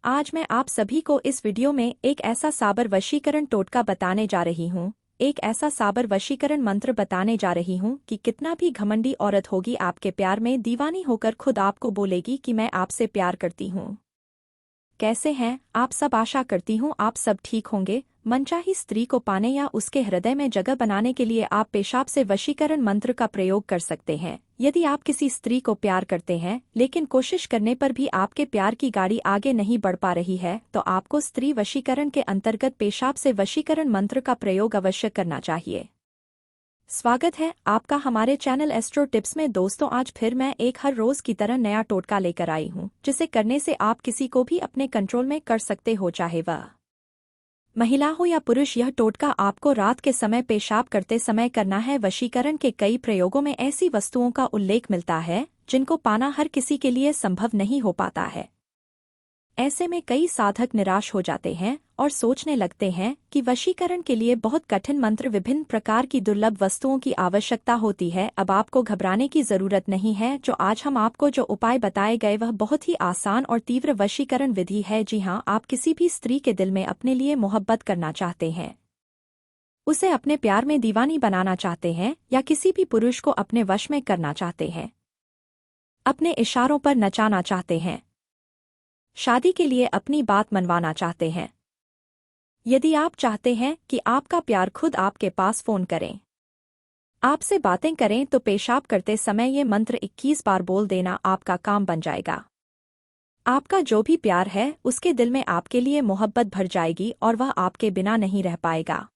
आज मैं आप सभी को इस वीडियो में एक ऐसा साबर वशीकरण टोटका बताने जा रही हूँ। एक ऐसा साबर वशीकरण मंत्र बताने जा रही हूँ कि कितना भी घमंडी औरत होगी आपके प्यार में दीवानी होकर खुद आपको बोलेगी कि मैं आपसे प्यार करती हूँ। कैसे हैं आप सब? आशा करती हूँ आप सब ठीक होंगे। मनचाही स्त्री को पाने या उसके हृदय में जगह बनाने के लिए आप पेशाब से वशीकरण मंत्र का प्रयोग कर सकते हैं। यदि आप किसी स्त्री को प्यार करते हैं लेकिन कोशिश करने पर भी आपके प्यार की गाड़ी आगे नहीं बढ़ पा रही है तो आपको स्त्री वशीकरण के अंतर्गत पेशाब से वशीकरण मंत्र का प्रयोग अवश्य करना चाहिए। स्वागत है आपका हमारे चैनल एस्ट्रो टिप्स में। दोस्तों, आज फिर मैं एक हर रोज की तरह नया टोटका लेकर आई हूँ जिसे करने से आप किसी को भी अपने कंट्रोल में कर सकते हो, चाहे वह महिला हो या पुरुष। यह टोटका आपको रात के समय पेशाब करते समय करना है। वशीकरण के कई प्रयोगों में ऐसी वस्तुओं का उल्लेख मिलता है जिनको पाना हर किसी के लिए संभव नहीं हो पाता है। ऐसे में कई साधक निराश हो जाते हैं और सोचने लगते हैं कि वशीकरण के लिए बहुत कठिन मंत्र, विभिन्न प्रकार की दुर्लभ वस्तुओं की आवश्यकता होती है। अब आपको घबराने की जरूरत नहीं है। जो आज हम आपको जो उपाय बताए गए वह बहुत ही आसान और तीव्र वशीकरण विधि है। जी हाँ, आप किसी भी स्त्री के दिल में अपने लिए मोहब्बत करना चाहते हैं, उसे अपने प्यार में दीवानी बनाना चाहते हैं या किसी भी पुरुष को अपने वश में करना चाहते हैं, अपने इशारों पर नचाना चाहते हैं, शादी के लिए अपनी बात मनवाना चाहते हैं। यदि आप चाहते हैं कि आपका प्यार खुद आपके पास फोन करें, आपसे बातें करें, तो पेशाब करते समय ये मंत्र 21 बार बोल देना आपका काम बन जाएगा। आपका जो भी प्यार है उसके दिल में आपके लिए मोहब्बत भर जाएगी और वह आपके बिना नहीं रह पाएगा।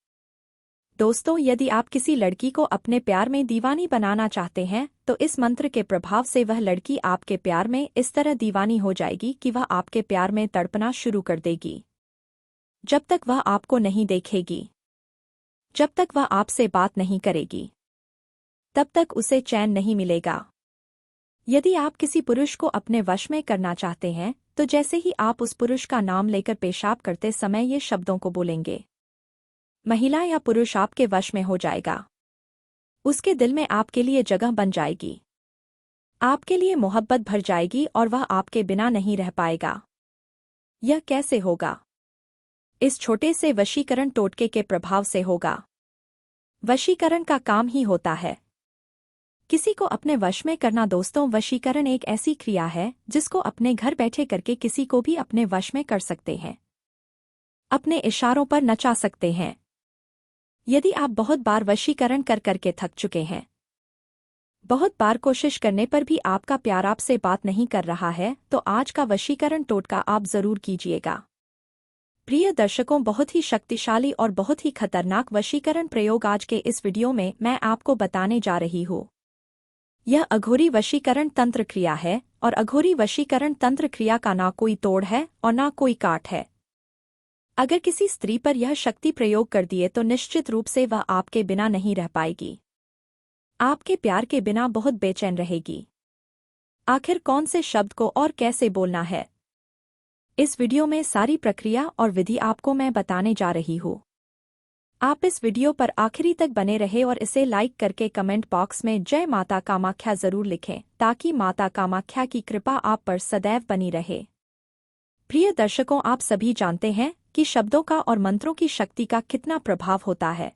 दोस्तों, यदि आप किसी लड़की को अपने प्यार में दीवानी बनाना चाहते हैं तो इस मंत्र के प्रभाव से वह लड़की आपके प्यार में इस तरह दीवानी हो जाएगी कि वह आपके प्यार में तड़पना शुरू कर देगी। जब तक वह आपको नहीं देखेगी, जब तक वह आपसे बात नहीं करेगी, तब तक उसे चैन नहीं मिलेगा। यदि आप किसी पुरुष को अपने वश में करना चाहते हैं तो जैसे ही आप उस पुरुष का नाम लेकर पेशाब करते समय ये शब्दों को बोलेंगे, महिला या पुरुष आपके वश में हो जाएगा। उसके दिल में आपके लिए जगह बन जाएगी, आपके लिए मोहब्बत भर जाएगी और वह आपके बिना नहीं रह पाएगा। यह कैसे होगा? इस छोटे से वशीकरण टोटके के प्रभाव से होगा। वशीकरण का काम ही होता है किसी को अपने वश में करना। दोस्तों, वशीकरण एक ऐसी क्रिया है जिसको अपने घर बैठे करके किसी को भी अपने वश में कर सकते हैं, अपने इशारों पर नचा सकते हैं। यदि आप बहुत बार वशीकरण कर करके थक चुके हैं, बहुत बार कोशिश करने पर भी आपका प्यार आपसे बात नहीं कर रहा है, तो आज का वशीकरण टोटका आप जरूर कीजिएगा। प्रिय दर्शकों, बहुत ही शक्तिशाली और बहुत ही खतरनाक वशीकरण प्रयोग आज के इस वीडियो में मैं आपको बताने जा रही हूँ। यह अघोरी वशीकरण तंत्र क्रिया है और अघोरी वशीकरण तंत्र क्रिया का ना कोई तोड़ है और ना कोई काट है। अगर किसी स्त्री पर यह शक्ति प्रयोग कर दिए तो निश्चित रूप से वह आपके बिना नहीं रह पाएगी, आपके प्यार के बिना बहुत बेचैन रहेगी। आखिर कौन से शब्द को और कैसे बोलना है, इस वीडियो में सारी प्रक्रिया और विधि आपको मैं बताने जा रही हूँ। आप इस वीडियो पर आखिरी तक बने रहे और इसे लाइक करके कमेंट बॉक्स में जय माता कामाख्या जरूर लिखें ताकि माता कामाख्या की कृपा आप पर सदैव बनी रहे। प्रिय दर्शकों, आप सभी जानते हैं कि शब्दों का और मंत्रों की शक्ति का कितना प्रभाव होता है।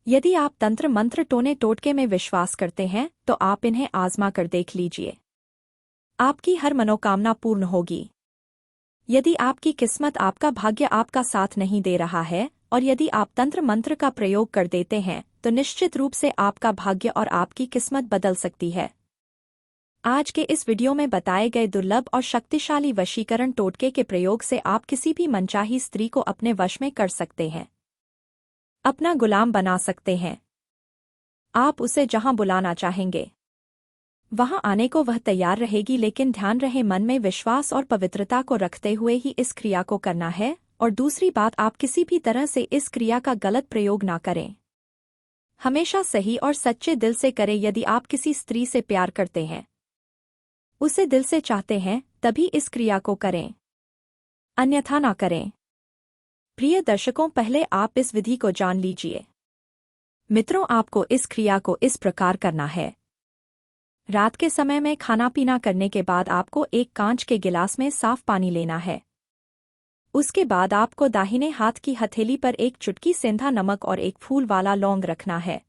यदि आप तंत्र मंत्र टोने टोटके में विश्वास करते हैं तो आप इन्हें आजमा कर देख लीजिए, आपकी हर मनोकामना पूर्ण होगी। यदि आपकी किस्मत, आपका भाग्य आपका साथ नहीं दे रहा है और यदि आप तंत्र मंत्र का प्रयोग कर देते हैं तो निश्चित रूप से आपका भाग्य और आपकी किस्मत बदल सकती है। आज के इस वीडियो में बताए गए दुर्लभ और शक्तिशाली वशीकरण टोटके के प्रयोग से आप किसी भी मनचाही स्त्री को अपने वश में कर सकते हैं, अपना गुलाम बना सकते हैं। आप उसे जहां बुलाना चाहेंगे वहां आने को वह तैयार रहेगी, लेकिन ध्यान रहे मन में विश्वास और पवित्रता को रखते हुए ही इस क्रिया को करना है। और दूसरी बात, आप किसी भी तरह से इस क्रिया का गलत प्रयोग ना करें, हमेशा सही और सच्चे दिल से करें। यदि आप किसी स्त्री से प्यार करते हैं, उसे दिल से चाहते हैं, तभी इस क्रिया को करें, अन्यथा ना करें। प्रिय दर्शकों, पहले आप इस विधि को जान लीजिए। मित्रों, आपको इस क्रिया को इस प्रकार करना है। रात के समय में खाना पीना करने के बाद आपको एक कांच के गिलास में साफ पानी लेना है। उसके बाद आपको दाहिने हाथ की हथेली पर एक चुटकी सेंधा नमक और एक फूल वाला लौंग रखना है।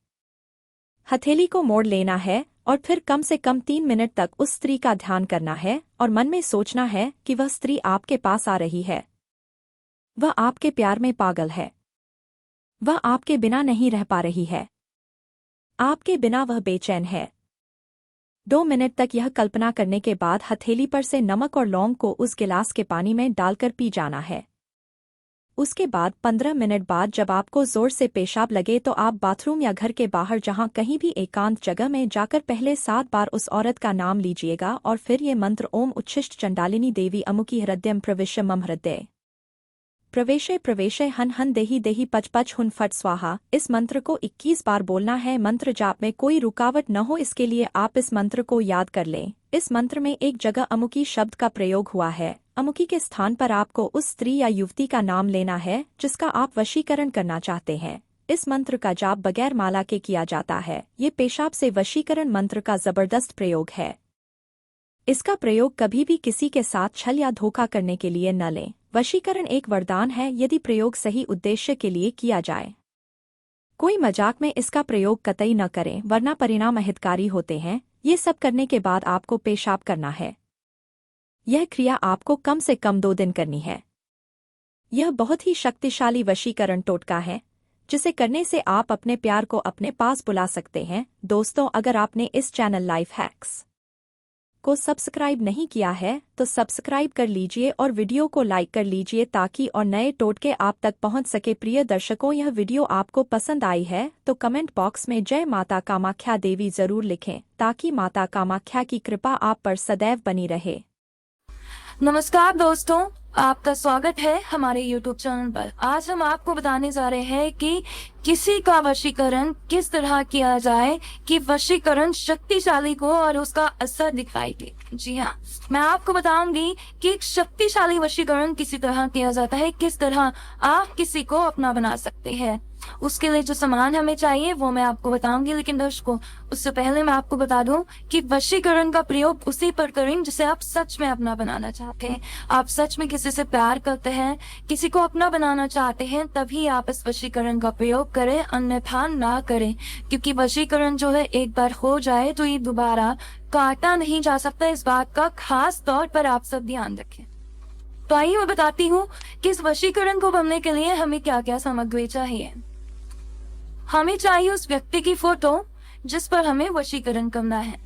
हथेली को मोड़ लेना है और फिर कम से कम 3 मिनट तक उस स्त्री का ध्यान करना है और मन में सोचना है कि वह स्त्री आपके पास आ रही है। वह आपके प्यार में पागल है। वह आपके बिना नहीं रह पा रही है। आपके बिना वह बेचैन है। 2 मिनट तक यह कल्पना करने के बाद हथेली पर से नमक और लौंग को उस गिलास के पानी में डालकर पी जाना है। उसके बाद 15 मिनट बाद जब आपको जोर से पेशाब लगे तो आप बाथरूम या घर के बाहर जहां कहीं भी एकांत जगह में जाकर पहले 7 बार उस औरत का नाम लीजिएगा और फिर ये मंत्र ओम उच्छिष्ट चंडालिनी देवी अमुकी हृदयम प्रविश्य मम हृदय प्रवेशे प्रवेशे हन हन देही देही पच पच हुन फट स्वाहा। इस मंत्र को 21 बार बोलना है। मंत्र जाप में कोई रुकावट न हो इसके लिए आप इस मंत्र को याद कर लें। इस मंत्र में एक जगह अमुकी शब्द का प्रयोग हुआ है। अमुकी के स्थान पर आपको उस स्त्री या युवती का नाम लेना है जिसका आप वशीकरण करना चाहते हैं। इस मंत्र का जाप बगैर माला के किया जाता है। ये पेशाब से वशीकरण मंत्र का जबरदस्त प्रयोग है। इसका प्रयोग कभी भी किसी के साथ छल या धोखा करने के लिए न लें। वशीकरण एक वरदान है यदि प्रयोग सही उद्देश्य के लिए किया जाए। कोई मजाक में इसका प्रयोग कतई न करें वरना परिणाम अहितकारी होते हैं। ये सब करने के बाद आपको पेशाब करना है। यह क्रिया आपको कम से कम 2 दिन करनी है। यह बहुत ही शक्तिशाली वशीकरण टोटका है जिसे करने से आप अपने प्यार को अपने पास बुला सकते हैं। दोस्तों, अगर आपने इस चैनल लाइफ हैक्स को सब्सक्राइब नहीं किया है तो सब्सक्राइब कर लीजिए और वीडियो को लाइक कर लीजिए ताकि और नए टोटके आप तक पहुंच सके। प्रिय दर्शकों, यह वीडियो आपको पसंद आई है तो कमेंट बॉक्स में जय माता कामाख्या देवी जरूर लिखें ताकि माता कामाख्या की कृपा आप पर सदैव बनी रहे। नमस्कार दोस्तों, आपका स्वागत है हमारे YouTube चैनल पर। आज हम आपको बताने जा रहे हैं कि किसी का वशीकरण किस तरह किया जाए कि वशीकरण शक्तिशाली को और उसका असर दिखाई दे। जी हाँ, मैं आपको बताऊंगी कि एक शक्तिशाली वशीकरण किसी तरह किया जाता है, किस तरह आप किसी को अपना बना सकते हैं। उसके लिए जो सामान हमें चाहिए वो मैं आपको बताऊंगी, लेकिन दर्शकों उससे पहले मैं आपको बता दूं कि वशीकरण का प्रयोग उसी पर करें जिसे आप सच में अपना बनाना चाहते हैं। आप सच में किसी से प्यार करते हैं, किसी को अपना बनाना चाहते हैं, तभी आप इस वशीकरण का प्रयोग करें, अन्यथा ना करें। क्योंकि वशीकरण जो है एक बार हो जाए तो ये दोबारा काटा नहीं जा सकता। इस बात का खास तौर पर आप सब ध्यान रखें। तो आइए मैं बताती हूँ कि इस वशीकरण को बनने के लिए हमें क्या क्या सामग्री चाहिए। हमें चाहिए उस व्यक्ति की फोटो जिस पर हमें वशीकरण करना है।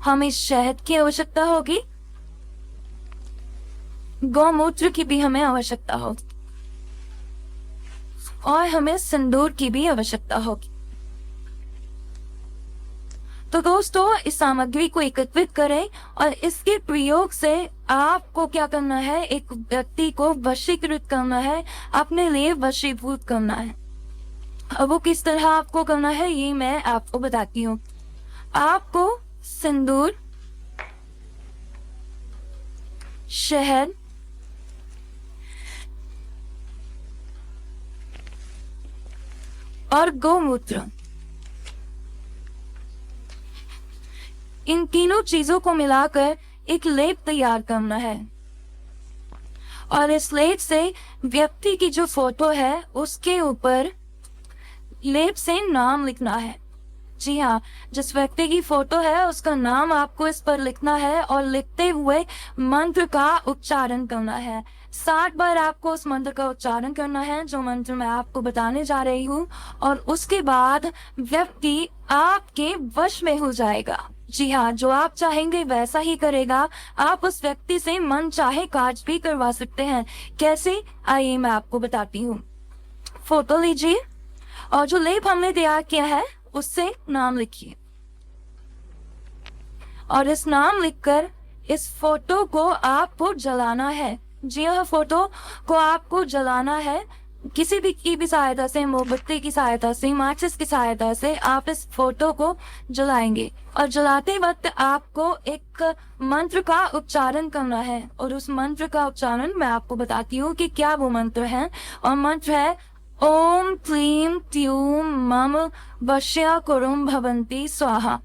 हमें शहद की आवश्यकता होगी, गौमूत्र की भी हमें आवश्यकता होगी और हमें सिंदूर की भी आवश्यकता होगी। तो दोस्तों, इस सामग्री को एकत्रित करें और इसके प्रयोग से आपको क्या करना है, एक व्यक्ति को वशीकृत करना है, अपने लिए वशीभूत करना है। अब वो किस तरह आपको करना है ये मैं आपको बताती हूँ। आपको सिंदूर, शहद, और गौमूत्र, इन तीनों चीजों को मिलाकर एक लेप तैयार करना है और इस लेप से व्यक्ति की जो फोटो है उसके ऊपर लेप से नाम लिखना है। जी हाँ, जिस व्यक्ति की फोटो है उसका नाम आपको इस पर लिखना है और लिखते हुए मंत्र का उच्चारण करना है। 60 बार आपको उस मंत्र का उच्चारण करना है जो मंत्र मैं आपको बताने जा रही हूँ, और उसके बाद व्यक्ति आपके वश में हो जाएगा। जी हाँ, जो आप चाहेंगे वैसा ही करेगा। आप उस व्यक्ति से मन चाहे कार्य भी करवा सकते हैं। कैसे, आइए मैं आपको बताती हूँ। फोटो लीजिए और जो लेप हमने तैयार किया है उससे नाम लिखिए और इस नाम लिखकर इस फोटो को आपको जलाना है। जी हाँ, फोटो को आपको जलाना है। किसी भी की भी सहायता से, मोमबत्ती की सहायता से, माचिस की सहायता से आप इस फोटो को जलाएंगे और जलाते वक्त आपको एक मंत्र का उच्चारण करना है और उस मंत्र का उच्चारण मैं आपको बताती हूँ कि क्या वो मंत्र है। और मंत्र है ओम क्लीम ट्यूम मम वश्या कुरुम भवंती स्वाहा।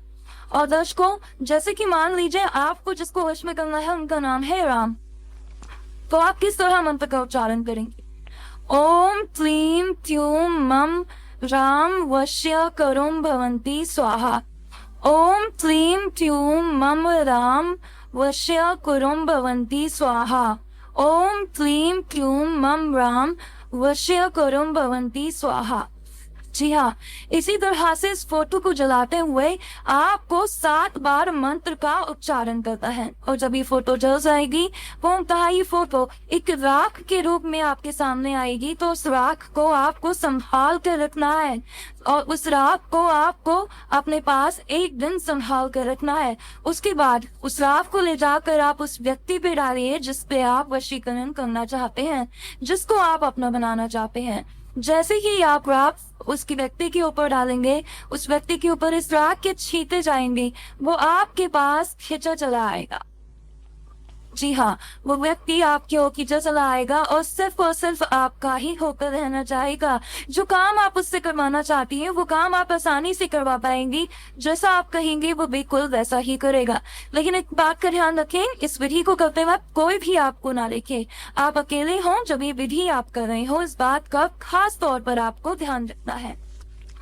और दर्शकों, जैसे कि मान लीजिए आपको जिसको वश में करना है उनका नाम है राम, तो आप किस तरह मंत्र का उच्चारण करेंगे? ओम क्लीम त्यूम मम राम वश्य करुम भवंती स्वाहा। ओम क्लीम त्यूम मम राम वश्य कुरुम भवंती स्वाहा। ओम क्लीम त्यूम मम राम वश्य कुरुम भवंती स्वाहा। जी हाँ, इसी तरह से इस फोटो को जलाते हुए आपको 7 बार मंत्र का उच्चारण करता है, और जब ये फोटो जल जाएगी, पूर्णतः ये फोटो एक राख के रूप में आपके सामने आएगी, तो उस राख को आपको संभाल कर रखना है, और उस राख को आपको अपने पास एक दिन संभाल कर रखना है। उसके बाद उस राख को ले जाकर आप उस व्यक्ति पे डालिए जिस पे आप वशीकरण करना चाहते हैं, जिसको आप अपना बनाना चाहते हैं। जैसे ही आप राख उसकी व्यक्ति के ऊपर डालेंगे, उस व्यक्ति के ऊपर इस राख के छींटे जाएंगे, वो आपके पास खींचा चला आएगा। जी हाँ, वो व्यक्ति आपके ओर खींचा चला आएगा और सिर्फ आपका ही होकर रहना चाहेगा। जो काम आप उससे करवाना चाहती हैं, वो काम आप आसानी से करवा पाएंगी। जैसा आप कहेंगे वो बिल्कुल वैसा ही करेगा। लेकिन एक बात का ध्यान रखें, इस विधि को करते वक्त कोई भी आपको ना देखे। आप अकेले हों जब ये विधि आप कर रहे हो, इस बात का खास तौर पर आपको ध्यान रखना है।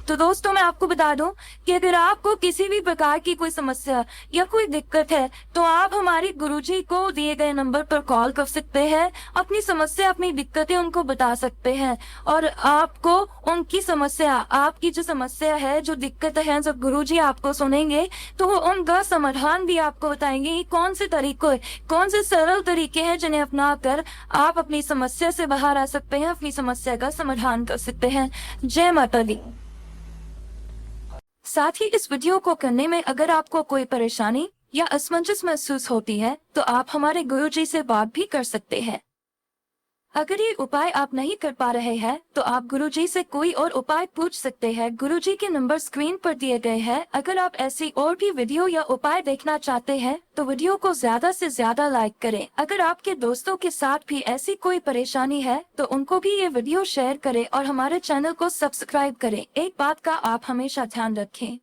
तो दोस्तों, मैं आपको बता दूं कि अगर आपको किसी भी प्रकार की कोई समस्या या कोई दिक्कत है, तो आप हमारे गुरुजी को दिए गए नंबर पर कॉल कर सकते हैं। अपनी समस्या, अपनी दिक्कतें उनको बता सकते हैं, और आपको उनकी समस्या, आपकी जो समस्या है, जो दिक्कत है, जब गुरुजी आपको सुनेंगे तो वो उनका समाधान भी आपको बताएंगे। कौन से तरीके, कौन से सरल तरीके हैं जिन्हें अपना कर आप अपनी समस्या से बाहर आ सकते हैं, अपनी समस्या का समाधान कर सकते हैं। जय माता दी। साथ ही इस वीडियो को करने में अगर आपको कोई परेशानी या असमंजस महसूस होती है, तो आप हमारे गुरुजी से बात भी कर सकते हैं। अगर ये उपाय आप नहीं कर पा रहे हैं, तो आप गुरुजी से कोई और उपाय पूछ सकते हैं। गुरुजी के नंबर स्क्रीन पर दिए गए हैं। अगर आप ऐसी और भी वीडियो या उपाय देखना चाहते हैं, तो वीडियो को ज्यादा से ज्यादा लाइक करें। अगर आपके दोस्तों के साथ भी ऐसी कोई परेशानी है, तो उनको भी ये वीडियो शेयर करें और हमारे चैनल को सब्सक्राइब करें। एक बात का आप हमेशा ध्यान रखें,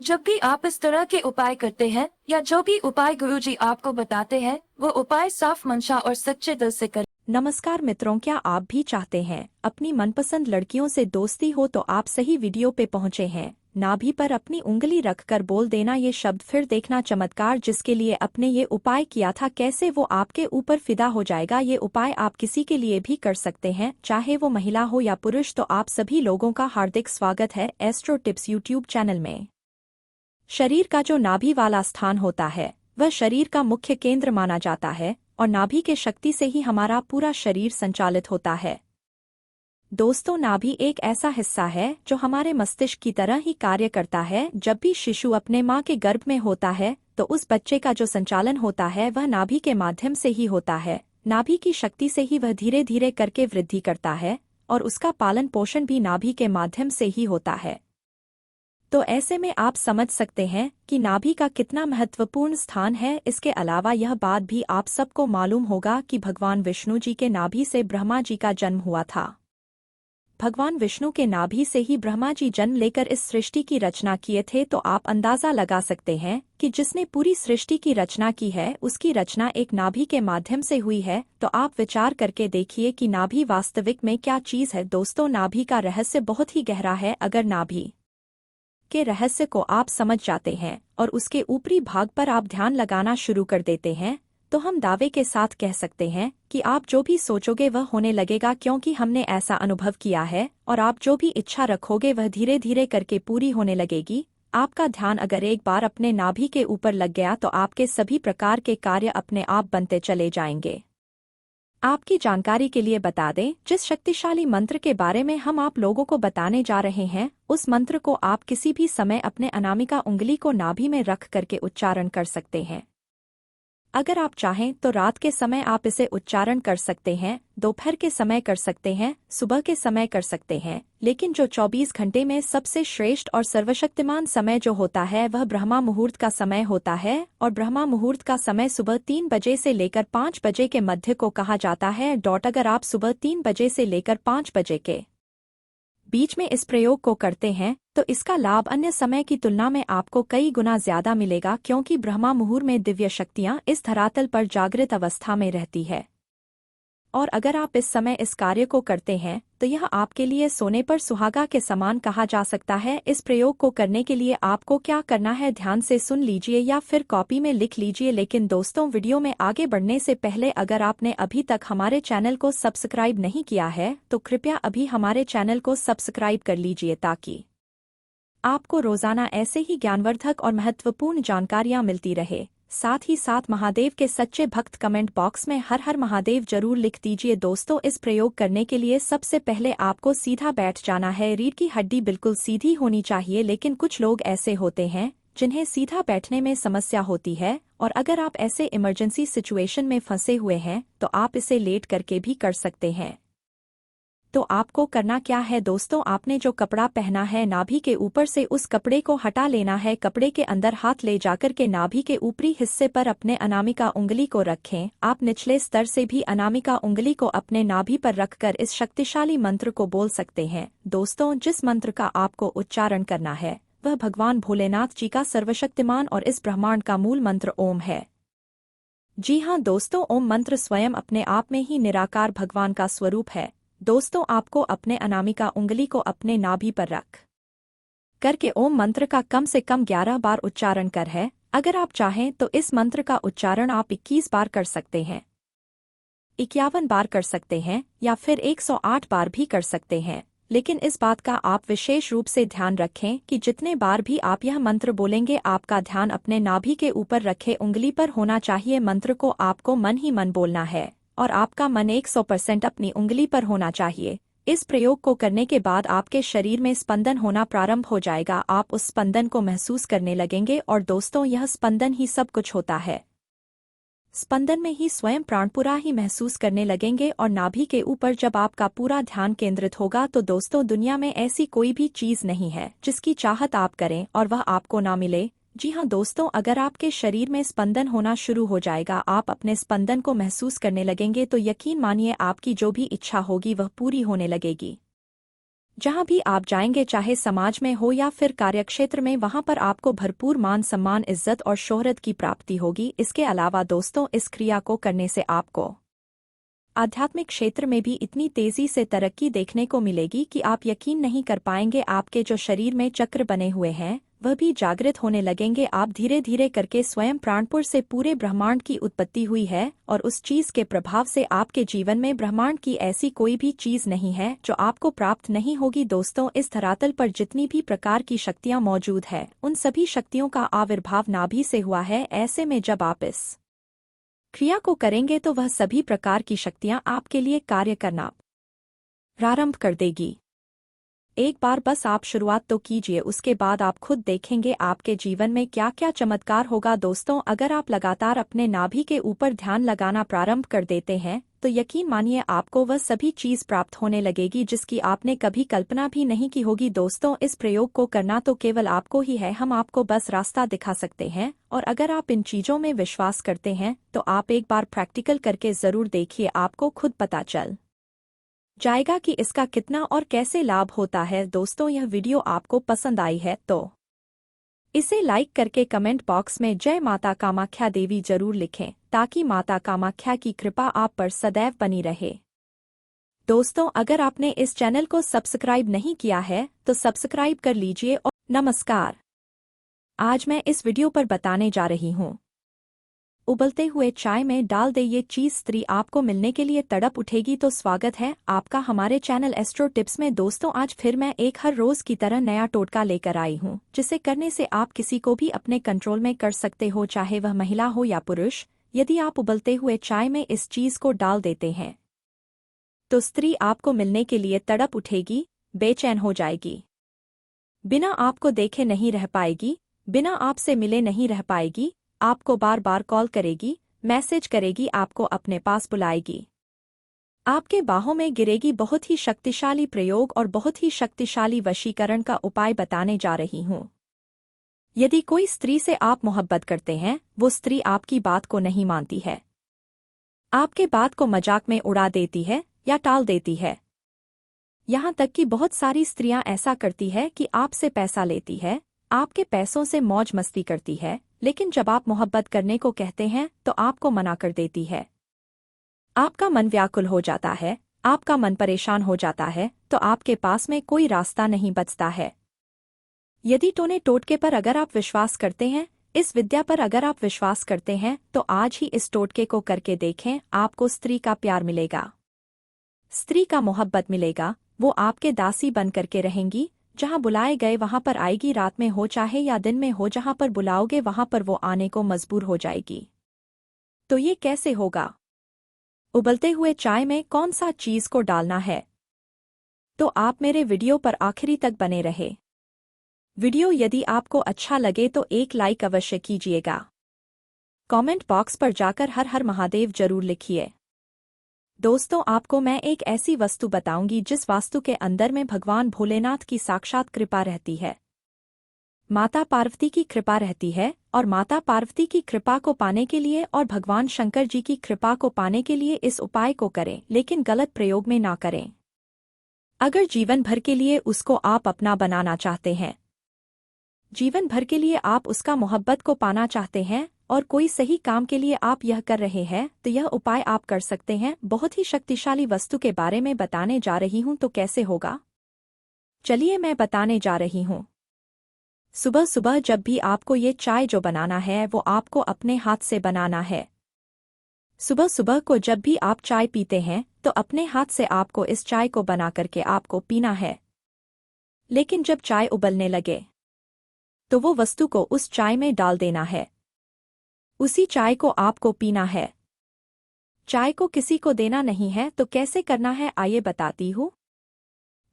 जब भी आप इस तरह के उपाय करते हैं या जो भी उपाय गुरुजी आपको बताते हैं, वो उपाय साफ मंशा और सच्चे दिल से करें। नमस्कार मित्रों, क्या आप भी चाहते हैं अपनी मनपसंद लड़कियों से दोस्ती हो, तो आप सही वीडियो पे पहुंचे हैं। नाभि पर अपनी उंगली रखकर बोल देना ये शब्द, फिर देखना चमत्कार जिसके लिए अपने ये उपाय किया था, कैसे वो आपके ऊपर फिदा हो जाएगा। ये उपाय आप किसी के लिए भी कर सकते हैं, चाहे वो महिला हो या पुरुष। तो आप सभी लोगों का हार्दिक स्वागत है एस्ट्रो टिप्स यूट्यूब चैनल में। शरीर का जो नाभि वाला स्थान होता है, वह शरीर का मुख्य केंद्र माना जाता है, और नाभि के शक्ति से ही हमारा पूरा शरीर संचालित होता है। दोस्तों, नाभि एक ऐसा हिस्सा है जो हमारे मस्तिष्क की तरह ही कार्य करता है। जब भी शिशु अपने माँ के गर्भ में होता है, तो उस बच्चे का जो संचालन होता है वह नाभि के माध्यम से ही होता है। नाभि की शक्ति से ही वह धीरे धीरे करके वृद्धि करता है, और उसका पालन पोषण भी नाभि के माध्यम से ही होता है। तो ऐसे में आप समझ सकते हैं कि नाभि का कितना महत्वपूर्ण स्थान है। इसके अलावा यह बात भी आप सबको मालूम होगा कि भगवान विष्णु जी के नाभि से ब्रह्मा जी का जन्म हुआ था। भगवान विष्णु के नाभि से ही ब्रह्मा जी जन्म लेकर इस सृष्टि की रचना किए थे। तो आप अंदाजा लगा सकते हैं कि जिसने पूरी सृष्टि की रचना की है, उसकी रचना एक नाभि के माध्यम से हुई है। तो आप विचार करके देखिए कि नाभि वास्तविक में क्या चीज़ है। दोस्तों, नाभि का रहस्य बहुत ही गहरा है। अगर नाभि के रहस्य को आप समझ जाते हैं और उसके ऊपरी भाग पर आप ध्यान लगाना शुरू कर देते हैं, तो हम दावे के साथ कह सकते हैं कि आप जो भी सोचोगे वह होने लगेगा, क्योंकि हमने ऐसा अनुभव किया है। और आप जो भी इच्छा रखोगे वह धीरे धीरे करके पूरी होने लगेगी। आपका ध्यान अगर एक बार अपने नाभि के ऊपर लग गया, तो आपके सभी प्रकार के कार्य अपने आप बनते चले जाएंगे। आपकी जानकारी के लिए बता दें, जिस शक्तिशाली मंत्र के बारे में हम आप लोगों को बताने जा रहे हैं, उस मंत्र को आप किसी भी समय अपने अनामिका उंगली को नाभि में रख करके उच्चारण कर सकते हैं। अगर आप चाहें तो रात के समय आप इसे उच्चारण कर सकते हैं, दोपहर के समय कर सकते हैं, सुबह के समय कर सकते हैं। लेकिन जो 24 घंटे में सबसे श्रेष्ठ और सर्वशक्तिमान समय जो होता है, वह ब्रह्मा मुहूर्त का समय होता है। और ब्रह्मा मुहूर्त का समय सुबह 3 बजे से लेकर 5 बजे के मध्य को कहा जाता है। अगर आप सुबह 3 बजे से लेकर 5 बजे के बीच में इस प्रयोग को करते हैं, तो इसका लाभ अन्य समय की तुलना में आपको कई गुना ज्यादा मिलेगा, क्योंकि ब्रह्मा मुहूर्त में दिव्य शक्तियां इस धरातल पर जागृत अवस्था में रहती है। और अगर आप इस समय इस कार्य को करते हैं तो यह आपके लिए सोने पर सुहागा के समान कहा जा सकता है। इस प्रयोग को करने के लिए आपको क्या करना है ध्यान से सुन लीजिए या फिर कॉपी में लिख लीजिए। लेकिन दोस्तों, वीडियो में आगे बढ़ने से पहले अगर आपने अभी तक हमारे चैनल को सब्सक्राइब नहीं किया है तो कृपया अभी हमारे चैनल को सब्सक्राइब कर लीजिए ताकि आपको रोजाना ऐसे ही ज्ञानवर्धक और महत्वपूर्ण जानकारियां मिलती रहे। साथ ही साथ महादेव के सच्चे भक्त कमेंट बॉक्स में हर हर महादेव जरूर लिख दीजिए। दोस्तों, इस प्रयोग करने के लिए सबसे पहले आपको सीधा बैठ जाना है। रीढ़ की हड्डी बिल्कुल सीधी होनी चाहिए, लेकिन कुछ लोग ऐसे होते हैं जिन्हें सीधा बैठने में समस्या होती है, और अगर आप ऐसे इमरजेंसी सिचुएशन में फंसे हुए हैं तो आप इसे लेट करके भी कर सकते हैं। तो आपको करना क्या है दोस्तों, आपने जो कपड़ा पहना है नाभि के ऊपर से उस कपड़े को हटा लेना है। कपड़े के अंदर हाथ ले जाकर के नाभि के ऊपरी हिस्से पर अपने अनामिका उंगली को रखें। आप निचले स्तर से भी अनामिका उंगली को अपने नाभि पर रखकर इस शक्तिशाली मंत्र को बोल सकते हैं। दोस्तों, जिस मंत्र का आपको उच्चारण करना है वह भगवान भोलेनाथ जी का सर्वशक्तिमान और इस ब्रह्मांड का मूल मंत्र ओम है। जी हाँ दोस्तों, ओम मंत्र स्वयं अपने आप में ही निराकार भगवान का स्वरूप है। दोस्तों, आपको अपने अनामिका उंगली को अपने नाभि पर रख करके ओम मंत्र का कम से कम 11 बार उच्चारण कर है। अगर आप चाहें तो इस मंत्र का उच्चारण आप 21 बार कर सकते हैं, 51 बार कर सकते हैं या फिर 108 बार भी कर सकते हैं। लेकिन इस बात का आप विशेष रूप से ध्यान रखें कि जितने बार भी आप यह मंत्र बोलेंगे आपका ध्यान अपने नाभि के ऊपर रखे उंगली पर होना चाहिए। मंत्र को आपको मन ही मन बोलना है और आपका मन 100% अपनी उंगली पर होना चाहिए। इस प्रयोग को करने के बाद आपके शरीर में स्पंदन होना प्रारंभ हो जाएगा। आप उस स्पंदन को महसूस करने लगेंगे और दोस्तों, यह स्पंदन ही सब कुछ होता है। स्पंदन में ही स्वयं प्राण पूरा ही महसूस करने लगेंगे और नाभि के ऊपर जब आपका पूरा ध्यान केंद्रित होगा तो दोस्तों, दुनिया में ऐसी कोई भी चीज नहीं है जिसकी चाहत आप करें और वह आपको ना मिले। जी हाँ दोस्तों, अगर आपके शरीर में स्पंदन होना शुरू हो जाएगा, आप अपने स्पंदन को महसूस करने लगेंगे तो यकीन मानिए आपकी जो भी इच्छा होगी वह पूरी होने लगेगी। जहाँ भी आप जाएंगे, चाहे समाज में हो या फिर कार्यक्षेत्र में, वहाँ पर आपको भरपूर मान सम्मान, इज्जत और शोहरत की प्राप्ति होगी। इसके अलावा दोस्तों, इस क्रिया को करने से आपको आध्यात्मिक क्षेत्र में भी इतनी तेजी से तरक्की देखने को मिलेगी कि आप यकीन नहीं कर पाएंगे। आपके जो शरीर में चक्र बने हुए हैं वह भी जागृत होने लगेंगे। आप धीरे धीरे करके स्वयं प्राणपुर से पूरे ब्रह्मांड की उत्पत्ति हुई है और उस चीज के प्रभाव से आपके जीवन में ब्रह्मांड की ऐसी कोई भी चीज नहीं है जो आपको प्राप्त नहीं होगी। दोस्तों, इस धरातल पर जितनी भी प्रकार की शक्तियां मौजूद है उन सभी शक्तियों का आविर्भाव नाभि से हुआ है। ऐसे में जब आप इस क्रिया को करेंगे तो वह सभी प्रकार की शक्तियां आपके लिए कार्य करना प्रारंभ कर देगी। एक बार बस आप शुरुआत तो कीजिए, उसके बाद आप खुद देखेंगे आपके जीवन में क्या क्या चमत्कार होगा। दोस्तों, अगर आप लगातार अपने नाभि के ऊपर ध्यान लगाना प्रारंभ कर देते हैं तो यकीन मानिए आपको वह सभी चीज प्राप्त होने लगेगी जिसकी आपने कभी कल्पना भी नहीं की होगी। दोस्तों, इस प्रयोग को करना तो केवल आपको ही है, हम आपको बस रास्ता दिखा सकते हैं। और अगर आप इन चीजों में विश्वास करते हैं तो आप एक बार प्रैक्टिकल करके जरूर देखिए, आपको खुद पता चल जाएगा कि इसका कितना और कैसे लाभ होता है। दोस्तों, यह वीडियो आपको पसंद आई है तो इसे लाइक करके कमेंट बॉक्स में जय माता कामाख्या देवी जरूर लिखें ताकि माता कामाख्या की कृपा आप पर सदैव बनी रहे। दोस्तों, अगर आपने इस चैनल को सब्सक्राइब नहीं किया है तो सब्सक्राइब कर लीजिए। और नमस्कार, आज मैं इस वीडियो पर बताने जा रही हूँ, उबलते हुए चाय में डाल दे ये चीज, स्त्री आपको मिलने के लिए तड़प उठेगी। तो स्वागत है आपका हमारे चैनल एस्ट्रो टिप्स में। दोस्तों, आज फिर मैं एक हर रोज की तरह नया टोटका लेकर आई हूँ जिसे करने से आप किसी को भी अपने कंट्रोल में कर सकते हो, चाहे वह महिला हो या पुरुष। यदि आप उबलते हुए चाय में इस चीज को डाल देते हैं तो स्त्री आपको मिलने के लिए तड़प उठेगी, बेचैन हो जाएगी, बिना आपको देखे नहीं रह पाएगी, बिना आपसे मिले नहीं रह पाएगी, आपको बार बार कॉल करेगी, मैसेज करेगी, आपको अपने पास बुलाएगी, आपके बाहों में गिरेगी। बहुत ही शक्तिशाली प्रयोग और बहुत ही शक्तिशाली वशीकरण का उपाय बताने जा रही हूँ। यदि कोई स्त्री से आप मोहब्बत करते हैं, वो स्त्री आपकी बात को नहीं मानती है, आपके बात को मजाक में उड़ा देती है या टाल देती है। यहाँ तक कि बहुत सारी स्त्रियां ऐसा करती है कि आपसे पैसा लेती है, आपके पैसों से मौज मस्ती करती है, लेकिन जब आप मोहब्बत करने को कहते हैं तो आपको मना कर देती है। आपका मन व्याकुल हो जाता है, आपका मन परेशान हो जाता है, तो आपके पास में कोई रास्ता नहीं बचता है। यदि टोने टोटके पर अगर आप विश्वास करते हैं, इस विद्या पर अगर आप विश्वास करते हैं, तो आज ही इस टोटके को करके देखें, आपको स्त्री का प्यार मिलेगा, स्त्री का मोहब्बत मिलेगा। वो आपके दासी बन करके रहेंगी, जहां बुलाए गए वहां पर आएगी, रात में हो चाहे या दिन में हो, जहां पर बुलाओगे वहां पर वो आने को मजबूर हो जाएगी। तो ये कैसे होगा? उबलते हुए चाय में कौन सा चीज को डालना है? तो आप मेरे वीडियो पर आखिरी तक बने रहे। वीडियो यदि आपको अच्छा लगे तो एक लाइक अवश्य कीजिएगा। कमेंट बॉक्स पर जाकर हर हर महादेव जरूर लिखिए। दोस्तों, आपको मैं एक ऐसी वस्तु बताऊंगी जिस वास्तु के अंदर में भगवान भोलेनाथ की साक्षात कृपा रहती है, माता पार्वती की कृपा रहती है। और माता पार्वती की कृपा को पाने के लिए और भगवान शंकर जी की कृपा को पाने के लिए इस उपाय को करें, लेकिन गलत प्रयोग में ना करें। अगर जीवन भर के लिए उसको आप अपना बनाना चाहते हैं, जीवन भर के लिए आप उसका मोहब्बत को पाना चाहते हैं और कोई सही काम के लिए आप यह कर रहे हैं, तो यह उपाय आप कर सकते हैं। बहुत ही शक्तिशाली वस्तु के बारे में बताने जा रही हूं, तो कैसे होगा चलिए मैं बताने जा रही हूं। सुबह सुबह जब भी आपको ये चाय जो बनाना है वो आपको अपने हाथ से बनाना है। सुबह सुबह को जब भी आप चाय पीते हैं तो अपने हाथ से आपको इस चाय को बना करके आपको पीना है। लेकिन जब चाय उबलने लगे तो वो वस्तु को उस चाय में डाल देना है, उसी चाय को आपको पीना है। चाय को किसी को देना नहीं है। तो कैसे करना है आइए बताती हूँ।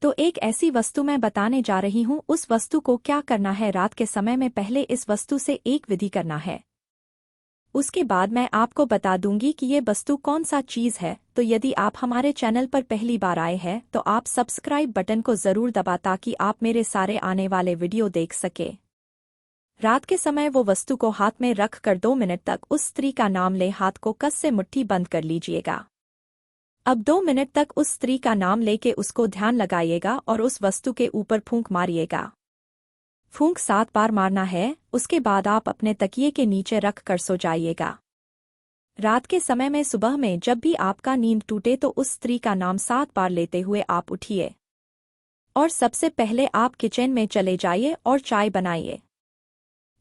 तो एक ऐसी वस्तु मैं बताने जा रही हूँ, उस वस्तु को क्या करना है, रात के समय में पहले इस वस्तु से एक विधि करना है। उसके बाद मैं आपको बता दूंगी कि ये वस्तु कौन सा चीज है। तो यदि आप हमारे चैनल पर पहली बार आए हैं तो आप सब्सक्राइब बटन को जरूर दबा ताकि आप मेरे सारे आने वाले वीडियो देख सके। रात के समय वो वस्तु को हाथ में रख कर 2 मिनट तक उस स्त्री का नाम ले, हाथ को कस से मुट्ठी बंद कर लीजिएगा। अब 2 मिनट तक उस स्त्री का नाम लेके उसको ध्यान लगाइएगा और उस वस्तु के ऊपर फूंक मारिएगा। फूंक 7 बार मारना है। उसके बाद आप अपने तकिए के नीचे रख कर सो जाइएगा। रात के समय में सुबह में जब भी आपका नींद टूटे तो उस स्त्री का नाम 7 बार लेते हुए आप उठिए और सबसे पहले आप किचन में चले जाइए और चाय बनाइए।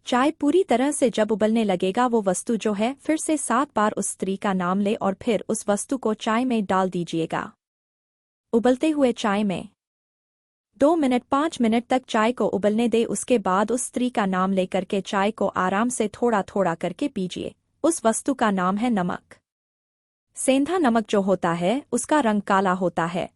चाय पूरी तरह से जब उबलने लगेगा वो वस्तु जो है फिर से 7 बार उस स्त्री का नाम ले और फिर उस वस्तु को चाय में डाल दीजिएगा। उबलते हुए चाय में 2 मिनट 5 मिनट तक चाय को उबलने दे। उसके बाद उस स्त्री का नाम लेकर के चाय को आराम से थोड़ा थोड़ा करके पीजिए। उस वस्तु का नाम है नमक। सेंधा नमक जो होता है उसका रंग काला होता है,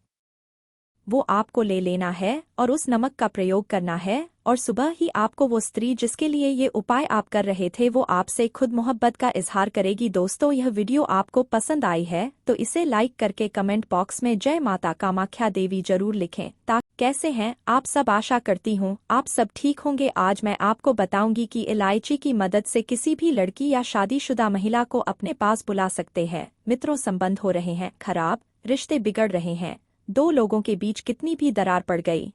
वो आपको ले लेना है और उस नमक का प्रयोग करना है। और सुबह ही आपको वो स्त्री जिसके लिए ये उपाय आप कर रहे थे वो आपसे खुद मोहब्बत का इजहार करेगी। दोस्तों, यह वीडियो आपको पसंद आई है तो इसे लाइक करके कमेंट बॉक्स में जय माता कामाख्या देवी जरूर लिखें। कैसे हैं आप सब? आशा करती हूँ आप सब ठीक होंगे। आज मैं आपको बताऊंगी कि इलायची की मदद से किसी भी लड़की या शादीशुदा महिला को अपने पास बुला सकते हैं। मित्रों संबंध हो रहे हैं खराब, रिश्ते बिगड़ रहे हैं, 2 लोगों के बीच कितनी भी दरार पड़ गई,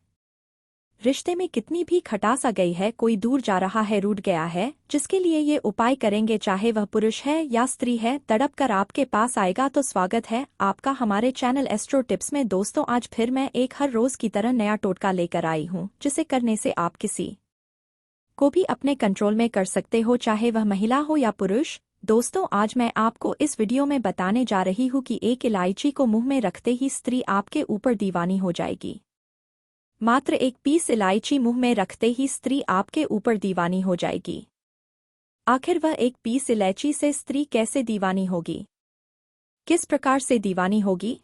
रिश्ते में कितनी भी खटास आ गई है, कोई दूर जा रहा है, रूठ गया है, जिसके लिए ये उपाय करेंगे चाहे वह पुरुष है या स्त्री है, तड़प कर आपके पास आएगा। तो स्वागत है आपका हमारे चैनल एस्ट्रो टिप्स में। दोस्तों, आज फिर मैं एक हर रोज की तरह नया टोटका लेकर आई हूँ, जिसे करने से आप किसी को भी अपने कंट्रोल में कर सकते हो, चाहे वह महिला हो या पुरुष। दोस्तों, आज मैं आपको इस वीडियो में बताने जा रही हूँ कि एक इलायची को मुंह में रखते ही स्त्री आपके ऊपर दीवानी हो जाएगी। मात्र 1 पीस इलायची मुंह में रखते ही स्त्री आपके ऊपर दीवानी हो जाएगी। आखिर वह 1 पीस इलायची से स्त्री कैसे दीवानी होगी, किस प्रकार से दीवानी होगी,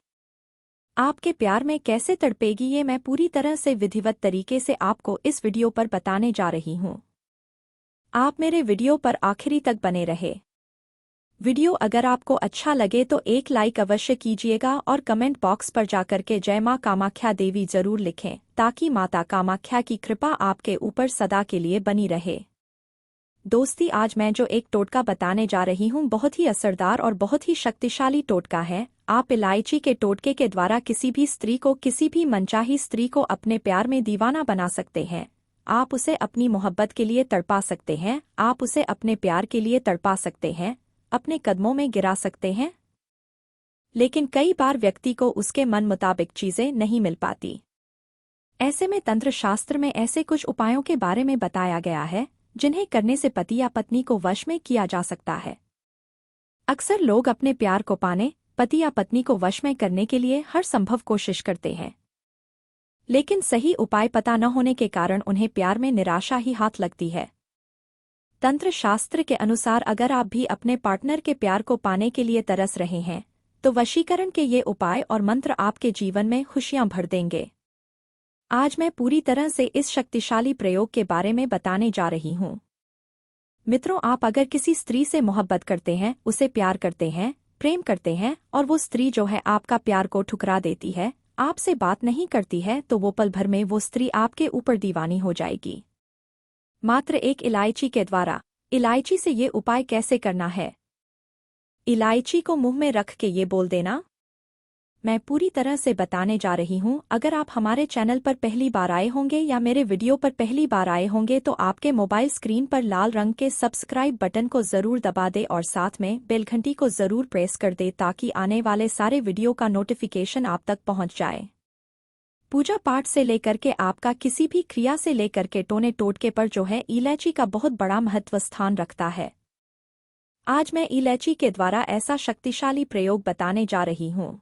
आपके प्यार में कैसे तड़पेगी, ये मैं पूरी तरह से विधिवत तरीके से आपको इस वीडियो पर बताने जा रही हूँ। आप मेरे वीडियो पर आखिरी तक बने रहे। वीडियो अगर आपको अच्छा लगे तो एक लाइक अवश्य कीजिएगा और कमेंट बॉक्स पर जाकर के जय मां कामाख्या देवी जरूर लिखें, ताकि माता कामाख्या की कृपा आपके ऊपर सदा के लिए बनी रहे। दोस्ती, आज मैं जो एक टोटका बताने जा रही हूँ बहुत ही असरदार और बहुत ही शक्तिशाली टोटका है। आप इलायची के टोटके के द्वारा किसी भी स्त्री को, किसी भी मनचाही स्त्री को अपने प्यार में दीवाना बना सकते हैं। आप उसे अपनी मोहब्बत के लिए तड़पा सकते हैं, आप उसे अपने प्यार के लिए तड़पा सकते हैं, अपने कदमों में गिरा सकते हैं। लेकिन कई बार व्यक्ति को उसके मन मुताबिक चीजें नहीं मिल पाती। ऐसे में तंत्र शास्त्र में ऐसे कुछ उपायों के बारे में बताया गया है जिन्हें करने से पति या पत्नी को वश में किया जा सकता है। अक्सर लोग अपने प्यार को पाने, पति या पत्नी को वश में करने के लिए हर संभव कोशिश करते हैं, लेकिन सही उपाय पता न होने के कारण उन्हें प्यार में निराशा ही हाथ लगती है। तंत्र शास्त्र के अनुसार अगर आप भी अपने पार्टनर के प्यार को पाने के लिए तरस रहे हैं तो वशीकरण के ये उपाय और मंत्र आपके जीवन में खुशियां भर देंगे। आज मैं पूरी तरह से इस शक्तिशाली प्रयोग के बारे में बताने जा रही हूँ। मित्रों, आप अगर किसी स्त्री से मोहब्बत करते हैं, उसे प्यार करते हैं, प्रेम करते हैं और वो स्त्री जो है आपका प्यार को ठुकरा देती है, आपसे बात नहीं करती है, तो वो पल भर में वो स्त्री आपके ऊपर दीवानी हो जाएगी। मात्र एक इलायची के द्वारा। इलायची से ये उपाय कैसे करना है? इलायची को मुंह में रख के ये बोल देना। मैं पूरी तरह से बताने जा रही हूँ। अगर आप हमारे चैनल पर पहली बार आए होंगे या मेरे वीडियो पर पहली बार आए होंगे तो आपके मोबाइल स्क्रीन पर लाल रंग के सब्सक्राइब बटन को जरूर दबा दे और साथ में बेल घंटी को जरूर प्रेस कर दे ताकि आने वाले सारे वीडियो का नोटिफिकेशन आप तक पहुँच जाए। पूजा पाठ से लेकर के आपका किसी भी क्रिया से लेकर के टोने टोटके पर जो है इलायची का बहुत बड़ा महत्व स्थान रखता है। आज मैं इलायची के द्वारा ऐसा शक्तिशाली प्रयोग बताने जा रही हूँ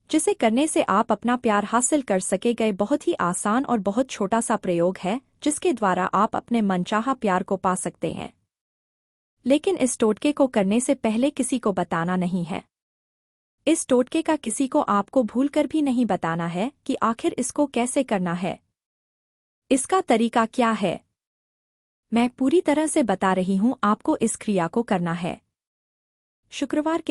जिसे करने से आप अपना प्यार हासिल कर सकेंगे। बहुत ही आसान और बहुत छोटा सा प्रयोग है जिसके द्वारा आप अपने मनचाहा प्यार को पा सकते हैं। लेकिन इस टोटके को करने से पहले किसी को बताना नहीं है। इस टोटके का किसी को आपको भूलकर भी नहीं बताना है कि आखिर इसको कैसे करना है, इसका तरीका क्या है। मैं पूरी तरह से बता रही हूँ आपको इस क्रिया को करना है। शुक्रवार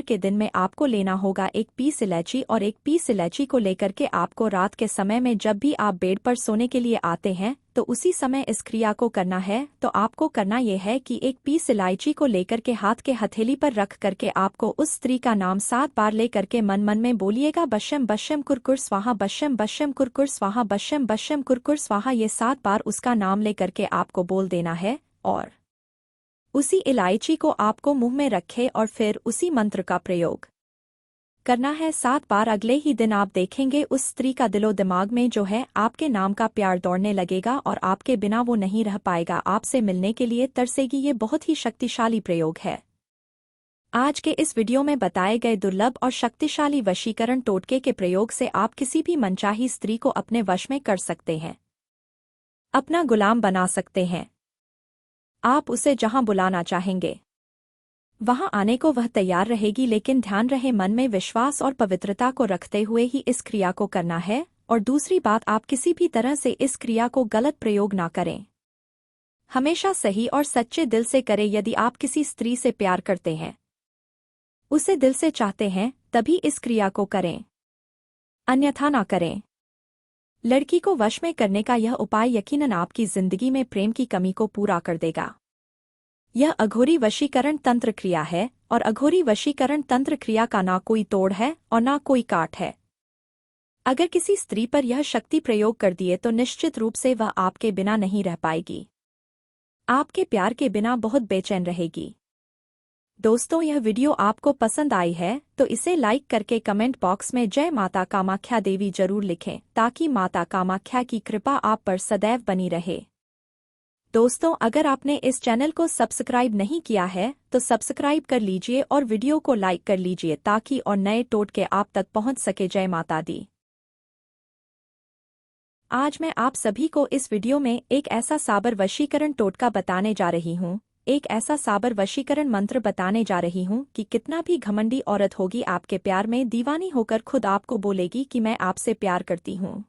के दिन में आपको लेना होगा एक पीस इलायची और एक पीस इलायची को लेकर के आपको रात के समय में जब भी आप बेड पर सोने के लिए आते हैं तो उसी समय इस क्रिया को करना है। तो आपको करना यह है कि एक पीस इलायची को लेकर के हाथ के हथेली पर रख करके आपको उस स्त्री का नाम 7 बार लेकर के मन मन में बोलिएगा, बशम बशम कुरकुर स्वाहा, बशम बशम कुरकुर स्वाहा, बशम बशम कुरकुर स्वाहा। ये 7 बार उसका नाम लेकर के आपको बोल देना है और उसी इलायची को आपको मुंह में रखे और फिर उसी मंत्र का प्रयोग करना है 7 बार। अगले ही दिन आप देखेंगे उस स्त्री का दिलो दिमाग में जो है आपके नाम का प्यार दौड़ने लगेगा और आपके बिना वो नहीं रह पाएगा, आपसे मिलने के लिए तरसेगी। ये बहुत ही शक्तिशाली प्रयोग है। आज के इस वीडियो में बताए गए दुर्लभ और शक्तिशाली वशीकरण टोटके के प्रयोग से आप किसी भी मनचाही स्त्री को अपने वश में कर सकते हैं, अपना गुलाम बना सकते हैं। आप उसे जहां बुलाना चाहेंगे वहां आने को वह तैयार रहेगी, लेकिन ध्यान रहे मन में विश्वास और पवित्रता को रखते हुए ही इस क्रिया को करना है। और दूसरी बात, आप किसी भी तरह से इस क्रिया को गलत प्रयोग ना करें, हमेशा सही और सच्चे दिल से करें। यदि आप किसी स्त्री से प्यार करते हैं, उसे दिल से चाहते हैं, तभी इस क्रिया को करें, अन्यथा ना करें। लड़की को वश में करने का यह उपाय यकीनन आपकी जिंदगी में प्रेम की कमी को पूरा कर देगा। यह अघोरी वशीकरण तंत्र क्रिया है और अघोरी वशीकरण तंत्र क्रिया का ना कोई तोड़ है और ना कोई काट है। अगर किसी स्त्री पर यह शक्ति प्रयोग कर दिए तो निश्चित रूप से वह आपके बिना नहीं रह पाएगी, आपके प्यार के बिना बहुत बेचैन रहेगी। दोस्तों, यह वीडियो आपको पसंद आई है तो इसे लाइक करके कमेंट बॉक्स में जय माता कामाख्या देवी जरूर लिखें ताकि माता कामाख्या की कृपा आप पर सदैव बनी रहे। दोस्तों, अगर आपने इस चैनल को सब्सक्राइब नहीं किया है तो सब्सक्राइब कर लीजिए और वीडियो को लाइक कर लीजिए ताकि और नए टोटके आप तक पहुंच सके। जय माता दी। आज मैं आप सभी को इस वीडियो में एक ऐसा साबर वशीकरण टोटका बताने जा रही हूँ, एक ऐसा साबर वशीकरण मंत्र बताने जा रही हूँ कि कितना भी घमंडी औरत होगी आपके प्यार में दीवानी होकर खुद आपको बोलेगी कि मैं आपसे प्यार करती हूँ।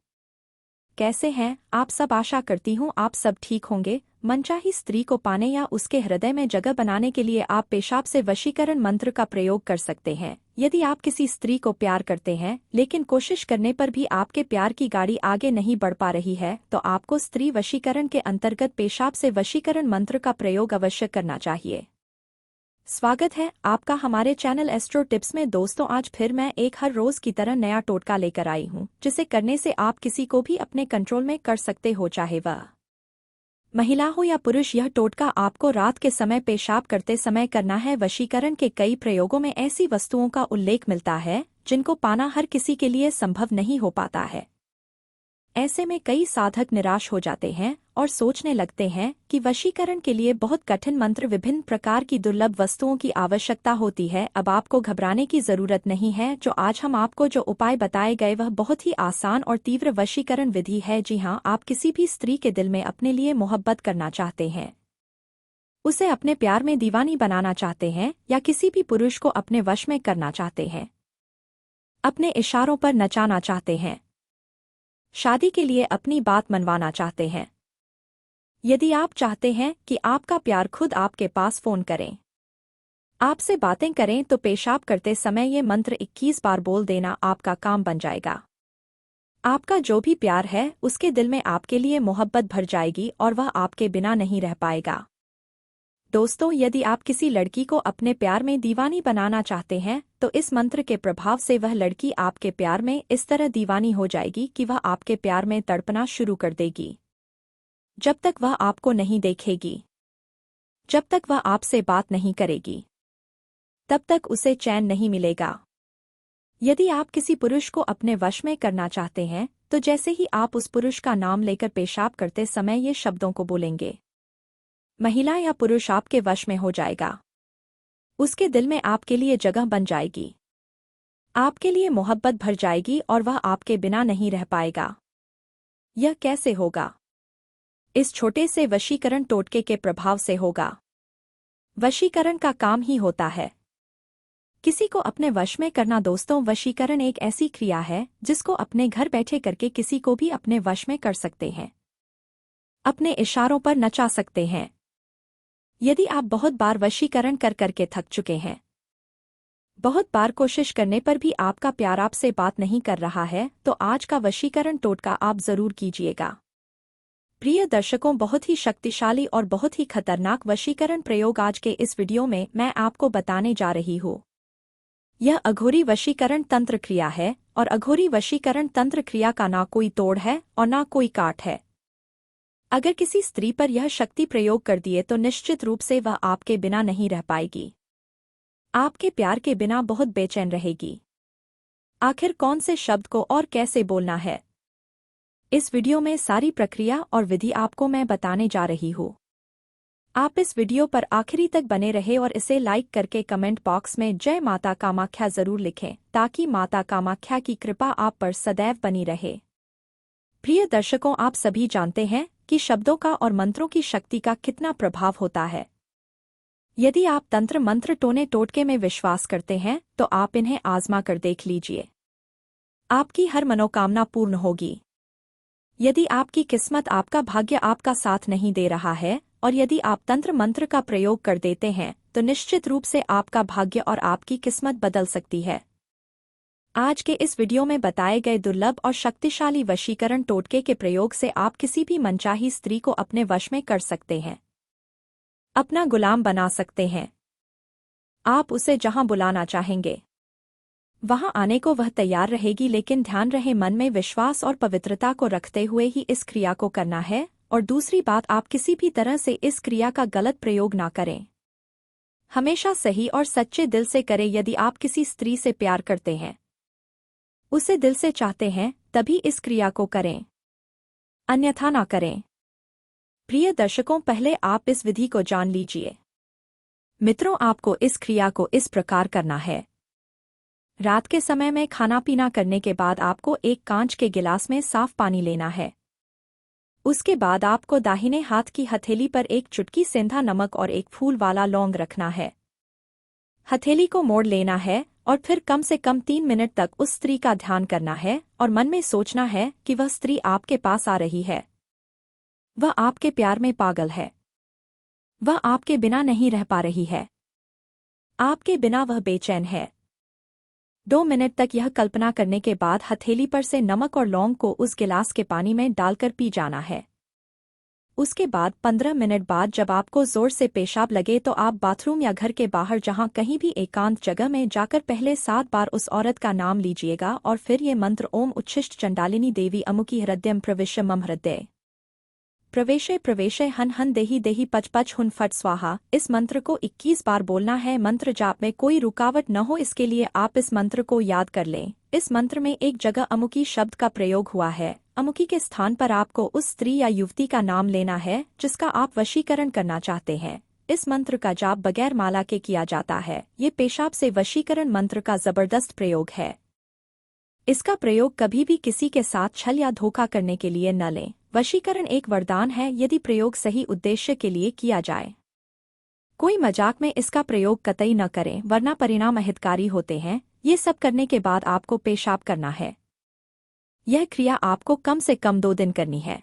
कैसे हैं आप सब? आशा करती हूँ आप सब ठीक होंगे। मनचाही स्त्री को पाने या उसके हृदय में जगह बनाने के लिए आप पेशाब से वशीकरण मंत्र का प्रयोग कर सकते हैं। यदि आप किसी स्त्री को प्यार करते हैं लेकिन कोशिश करने पर भी आपके प्यार की गाड़ी आगे नहीं बढ़ पा रही है तो आपको स्त्री वशीकरण के अंतर्गत पेशाब से वशीकरण मंत्र का प्रयोग अवश्य करना चाहिए। स्वागत है आपका हमारे चैनल एस्ट्रो टिप्स में। दोस्तों, आज फिर मैं एक हर रोज की तरह नया टोटका लेकर आई हूँ जिसे करने से आप किसी को भी अपने कंट्रोल में कर सकते हो, चाहे वह महिला हो या पुरुष, यह टोटका आपको रात के समय पेशाब करते समय करना है। वशीकरण के कई प्रयोगों में ऐसी वस्तुओं का उल्लेख मिलता है जिनको पाना हर किसी के लिए संभव नहीं हो पाता है। ऐसे में कई साधक निराश हो जाते हैं और सोचने लगते हैं कि वशीकरण के लिए बहुत कठिन मंत्र, विभिन्न प्रकार की दुर्लभ वस्तुओं की आवश्यकता होती है। अब आपको घबराने की जरूरत नहीं है। जो आज हम आपको जो उपाय बताए गए वह बहुत ही आसान और तीव्र वशीकरण विधि है। जी हाँ, आप किसी भी स्त्री के दिल में अपने लिए मोहब्बत करना चाहते हैं, उसे अपने प्यार में दीवानी बनाना चाहते हैं, या किसी भी पुरुष को अपने वश में करना चाहते हैं, अपने इशारों पर नचाना चाहते हैं, शादी के लिए अपनी बात मनवाना चाहते हैं। यदि आप चाहते हैं कि आपका प्यार खुद आपके पास फोन करें, आपसे बातें करें, तो पेशाब करते समय ये मंत्र 21 बार बोल देना, आपका काम बन जाएगा। आपका जो भी प्यार है उसके दिल में आपके लिए मोहब्बत भर जाएगी और वह आपके बिना नहीं रह पाएगा। दोस्तों, यदि आप किसी लड़की को अपने प्यार में दीवानी बनाना चाहते हैं तो इस मंत्र के प्रभाव से वह लड़की आपके प्यार में इस तरह दीवानी हो जाएगी कि वह आपके प्यार में तड़पना शुरू कर देगी। जब तक वह आपको नहीं देखेगी, जब तक वह आपसे बात नहीं करेगी, तब तक उसे चैन नहीं मिलेगा। यदि आप किसी पुरुष को अपने वश में करना चाहते हैं तो जैसे ही आप उस पुरुष का नाम लेकर पेशाब करते समय ये शब्दों को बोलेंगे, महिला या पुरुष आपके वश में हो जाएगा। उसके दिल में आपके लिए जगह बन जाएगी, आपके लिए मोहब्बत भर जाएगी और वह आपके बिना नहीं रह पाएगा। यह कैसे होगा? इस छोटे से वशीकरण टोटके के प्रभाव से होगा। वशीकरण का काम ही होता है किसी को अपने वश में करना। दोस्तों, वशीकरण एक ऐसी क्रिया है जिसको अपने घर बैठे करके किसी को भी अपने वश में कर सकते हैं, अपने इशारों पर नचा सकते हैं। यदि आप बहुत बार वशीकरण कर करके थक चुके हैं, बहुत बार कोशिश करने पर भी आपका प्यार आपसे बात नहीं कर रहा है, तो आज का वशीकरण टोटका आप जरूर कीजिएगा। प्रिय दर्शकों, बहुत ही शक्तिशाली और बहुत ही खतरनाक वशीकरण प्रयोग आज के इस वीडियो में मैं आपको बताने जा रही हूँ। यह अघोरी वशीकरण तंत्र क्रिया है और अघोरी वशीकरण तंत्र क्रिया का ना कोई तोड़ है और ना कोई काट है। अगर किसी स्त्री पर यह शक्ति प्रयोग कर दिए तो निश्चित रूप से वह आपके बिना नहीं रह पाएगी, आपके प्यार के बिना बहुत बेचैन रहेगी। आखिर कौन से शब्द को और कैसे बोलना है, इस वीडियो में सारी प्रक्रिया और विधि आपको मैं बताने जा रही हूँ। आप इस वीडियो पर आखिरी तक बने रहे और इसे लाइक करके कमेंट बॉक्स में जय माता कामाख्या जरूर लिखें, ताकि माता कामाख्या की कृपा आप पर सदैव बनी रहे। प्रिय दर्शकों, आप सभी जानते हैं कि शब्दों का और मंत्रों की शक्ति का कितना प्रभाव होता है। यदि आप तंत्र मंत्र टोने टोटके में विश्वास करते हैं तो आप इन्हें आजमा कर देख लीजिए, आपकी हर मनोकामना पूर्ण होगी। यदि आपकी किस्मत, आपका भाग्य आपका साथ नहीं दे रहा है और यदि आप तंत्र मंत्र का प्रयोग कर देते हैं तो निश्चित रूप से आपका भाग्य और आपकी किस्मत बदल सकती है। आज के इस वीडियो में बताए गए दुर्लभ और शक्तिशाली वशीकरण टोटके के प्रयोग से आप किसी भी मनचाही स्त्री को अपने वश में कर सकते हैं, अपना गुलाम बना सकते हैं। आप उसे जहां बुलाना चाहेंगे वहां आने को वह तैयार रहेगी, लेकिन ध्यान रहे मन में विश्वास और पवित्रता को रखते हुए ही इस क्रिया को करना है। और दूसरी बात, आप किसी भी तरह से इस क्रिया का गलत प्रयोग ना करें, हमेशा सही और सच्चे दिल से करें। यदि आप किसी स्त्री से प्यार करते हैं, उसे दिल से चाहते हैं, तभी इस क्रिया को करें, अन्यथा ना करें। प्रिय दर्शकों, पहले आप इस विधि को जान लीजिए। मित्रों, आपको इस क्रिया को इस प्रकार करना है। रात के समय में खाना पीना करने के बाद आपको एक कांच के गिलास में साफ पानी लेना है। उसके बाद आपको दाहिने हाथ की हथेली पर एक चुटकी सेंधा नमक और एक फूल वाला लौंग रखना है। हथेली को मोड़ लेना है और फिर कम से कम 3 मिनट तक उस स्त्री का ध्यान करना है और मन में सोचना है कि वह स्त्री आपके पास आ रही है, वह आपके प्यार में पागल है, वह आपके बिना नहीं रह पा रही है, आपके बिना वह बेचैन है। 2 मिनट तक यह कल्पना करने के बाद हथेली पर से नमक और लौंग को उस गिलास के पानी में डालकर पी जाना है। उसके बाद 15 मिनट बाद जब आपको जोर से पेशाब लगे तो आप बाथरूम या घर के बाहर जहां कहीं भी एकांत जगह में जाकर पहले 7 बार उस औरत का नाम लीजिएगा और फिर ये मंत्र ओम उच्छिष्ट चंडालिनी देवी अमुकी हृदयम प्रविश्य मम हृदय प्रवेशे प्रवेशे हन हन देही देही पच पच हुन फट स्वाहा। इस मंत्र को 21 बार बोलना है। मंत्र जाप में कोई रुकावट न हो, इसके लिए आप इस मंत्र को याद कर लें। इस मंत्र में एक जगह अमुकी शब्द का प्रयोग हुआ है। अमुकी के स्थान पर आपको उस स्त्री या युवती का नाम लेना है जिसका आप वशीकरण करना चाहते हैं। इस मंत्र का जाप बगैर माला के किया जाता है। ये पेशाब से वशीकरण मंत्र का जबरदस्त प्रयोग है। इसका प्रयोग कभी भी किसी के साथ छल या धोखा करने के लिए न लें। वशीकरण एक वरदान है यदि प्रयोग सही उद्देश्य के लिए किया जाए। कोई मजाक में इसका प्रयोग कतई न करें वरना परिणाम अहितकारी होते हैं। ये सब करने के बाद आपको पेशाब करना है। यह क्रिया आपको कम से कम 2 दिन करनी है।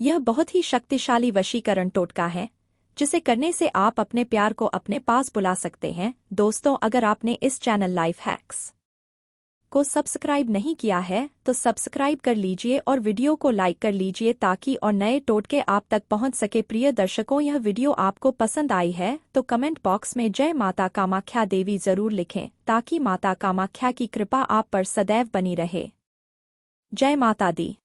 यह बहुत ही शक्तिशाली वशीकरण टोटका है जिसे करने से आप अपने प्यार को अपने पास बुला सकते हैं। दोस्तों, अगर आपने इस चैनल लाइफ हैक्स को सब्सक्राइब नहीं किया है तो सब्सक्राइब कर लीजिए और वीडियो को लाइक कर लीजिए ताकि और नए टोटके आप तक पहुंच सके। प्रिय दर्शकों, यह वीडियो आपको पसंद आई है तो कमेंट बॉक्स में जय माता कामाख्या देवी जरूर लिखें ताकि माता कामाख्या की कृपा आप पर सदैव बनी रहे। जय माता दी।